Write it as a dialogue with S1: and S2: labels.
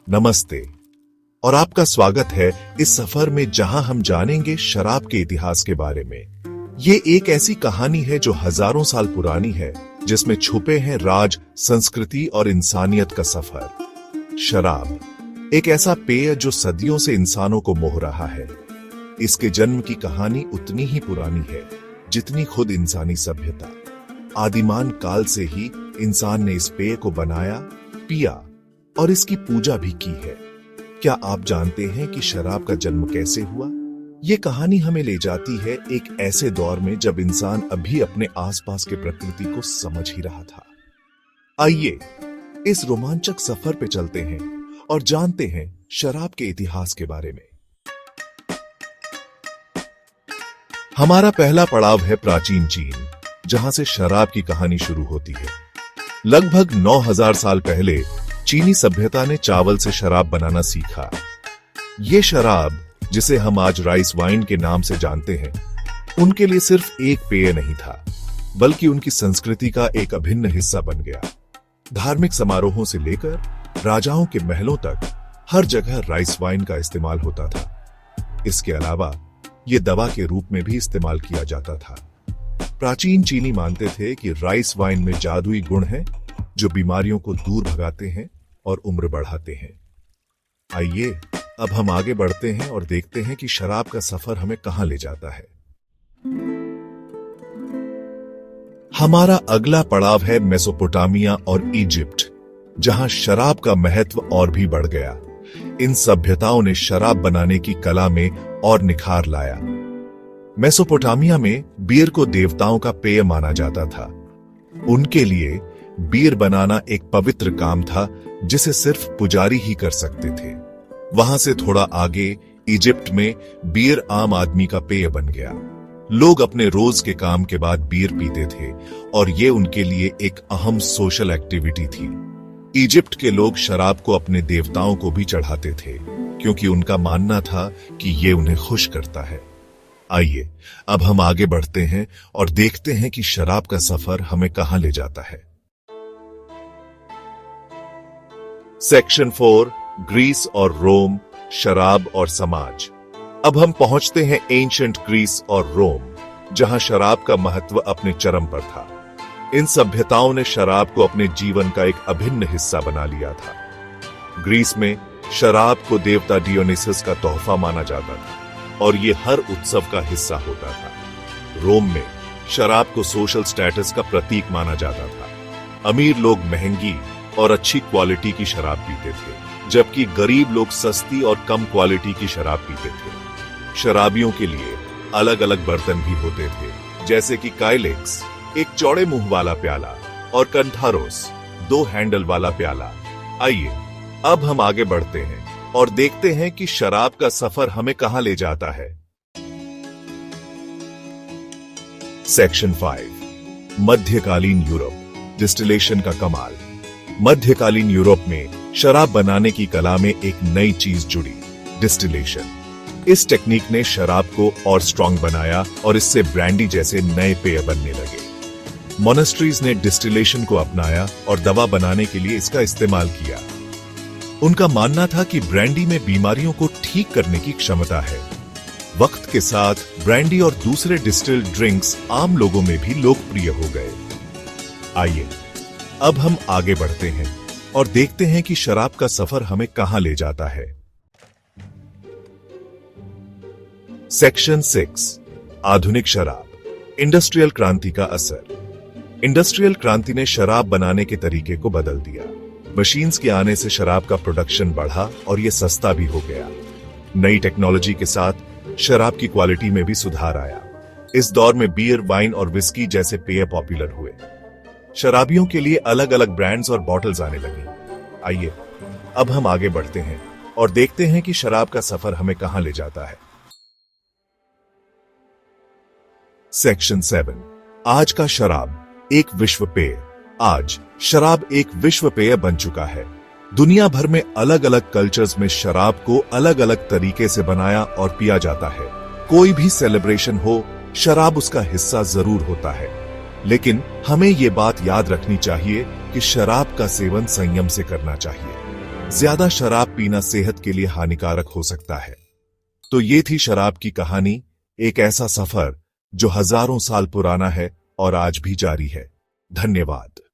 S1: नमस्ते और आपका स्वागत है इस सफर में जहां हम जानेंगे शराब के इतिहास के बारे में। ये एक ऐसी कहानी है जो हजारों साल पुरानी है, जिसमें छुपे हैं राज, संस्कृति और इंसानियत का सफर। शराब एक ऐसा पेय जो सदियों से इंसानों को मोह रहा है। इसके जन्म की कहानी उतनी ही पुरानी है जितनी खुद इंसानी सभ्यता। आदिमान काल से ही इंसान ने इस पेय को बनाया, पिया और इसकी पूजा भी की है। क्या आप जानते हैं कि शराब का जन्म कैसे हुआ? ये कहानी हमें ले जाती है एक ऐसे दौर में जब इंसान अभी अपने आसपास के प्रकृति को समझ ही रहा था। आइए इस रोमांचक सफर पे चलते हैं और जानते हैं शराब के इतिहास के बारे में। हमारा पहला पड़ाव है प्राचीन चीन, जहां से शराब की कहानी शुरू होती है। लगभग 9000 साल पहले चीनी सभ्यता ने चावल से शराब बनाना सीखा। ये शराब, जिसे हम आज राइस वाइन के नाम से जानते हैं, उनके लिए सिर्फ एक पेय नहीं था, बल्कि उनकी संस्कृति का एक अभिन्न हिस्सा बन गया। धार्मिक समारोहों से लेकर राजाओं के महलों तक हर जगह राइस वाइन का इस्तेमाल होता था। इसके अलावा ये दवा के रूप में भी इस्तेमाल किया जाता था। प्राचीन चीनी मानते थे कि राइस वाइन में जादुई गुण हैं जो बीमारियों को दूर भगाते हैं और उम्र बढ़ाते हैं। आइए अब हम आगे बढ़ते हैं और देखते हैं कि शराब का सफर हमें कहां ले जाता है। हमारा अगला पड़ाव है मेसोपोटामिया और इजिप्ट, जहां शराब का महत्व और भी बढ़ गया। इन सभ्यताओं ने शराब बनाने की कला में और निखार लाया। मेसोपोटामिया में बीयर को देवताओं का पेय माना जाता था। उनके लिए बीयर बनाना एक पवित्र काम था जिसे सिर्फ पुजारी ही कर सकते थे। वहां से थोड़ा आगे इजिप्ट में बीयर आम आदमी का पेय बन गया। लोग अपने रोज के काम के बाद बीयर पीते थे और ये उनके लिए एक अहम सोशल एक्टिविटी थी। इजिप्ट के लोग शराब को अपने देवताओं को भी चढ़ाते थे, क्योंकि उनका मानना था कि ये उन्हें खुश करता है। आइए अब हम आगे बढ़ते हैं और देखते हैं कि शराब का सफर हमें कहां ले जाता है। सेक्शन 4, ग्रीस और रोम, शराब और समाज। अब हम पहुंचते हैं एंशिएंट ग्रीस और रोम, जहां शराब का महत्व अपने चरम पर था। इन सभ्यताओं ने शराब को अपने जीवन का एक अभिन्न हिस्सा बना लिया था। ग्रीस में शराब को देवता डियोनिसस का तोहफा माना जाता था और ये हर उत्सव का हिस्सा होता था। रोम में शराब को सोशल स्टेटस का प्रतीक माना जाता था। अमीर लोग महंगी और अच्छी क्वालिटी की शराब पीते थे, जबकि गरीब लोग सस्ती और कम क्वालिटी की शराब पीते थे। शराबियों के लिए अलग अलग बर्तन भी होते थे, जैसे कि काइलेक्स, एक चौड़े मुंह वाला प्याला, और कंथारोस, 2 हैंडल वाला प्याला। आइए अब हम आगे बढ़ते हैं और देखते हैं कि शराब का सफर हमें कहां ले जाता है। सेक्शन 5, मध्यकालीन यूरोप, डिस्टिलेशन का कमाल। मध्यकालीन यूरोप में शराब बनाने की कला में एक नई चीज जुड़ी, डिस्टिलेशन। इस टेक्निक ने शराब को और स्ट्रॉन्ग बनाया और इससे ब्रांडी जैसे नए पेय बनने लगे। मोनेस्ट्रीज ने डिस्टिलेशन को अपनाया और दवा बनाने के लिए इसका इस्तेमाल किया। उनका मानना था कि ब्रांडी में बीमारियों को ठीक करने की क्षमता है। वक्त के साथ ब्रांडी और दूसरे डिस्टिल्ड ड्रिंक्स आम लोगों में भी लोकप्रिय हो गए। आइए अब हम आगे बढ़ते हैं और देखते हैं कि शराब का सफर हमें कहां ले जाता है। सेक्शन 6, आधुनिक शराब, इंडस्ट्रियल क्रांति का असर। इंडस्ट्रियल क्रांति ने शराब बनाने के तरीके को बदल दिया। मशीन्स के आने से शराब का प्रोडक्शन बढ़ा और यह सस्ता भी हो गया। नई टेक्नोलॉजी के साथ शराब की क्वालिटी में भी सुधार आया। इस दौर में बियर, वाइन और विस्की जैसे पेय पॉपुलर हुए। शराबियों के लिए अलग अलग ब्रांड्स और बॉटल्स आने लगी। आइए अब हम आगे बढ़ते हैं और देखते हैं कि शराब का सफर हमें कहां ले जाता है। सेक्शन 7, आज का शराब एक विश्व पेय। आज शराब एक विश्व पेय बन चुका है। दुनिया भर में अलग अलग कल्चर्स में शराब को अलग अलग तरीके से बनाया और पिया जाता है। कोई भी सेलिब्रेशन हो, शराब उसका हिस्सा जरूर होता है। लेकिन हमें ये बात याद रखनी चाहिए कि शराब का सेवन संयम से करना चाहिए। ज्यादा शराब पीना सेहत के लिए हानिकारक हो सकता है। तो ये थी शराब की कहानी, एक ऐसा सफर जो हजारों साल पुराना है और आज भी जारी है। धन्यवाद।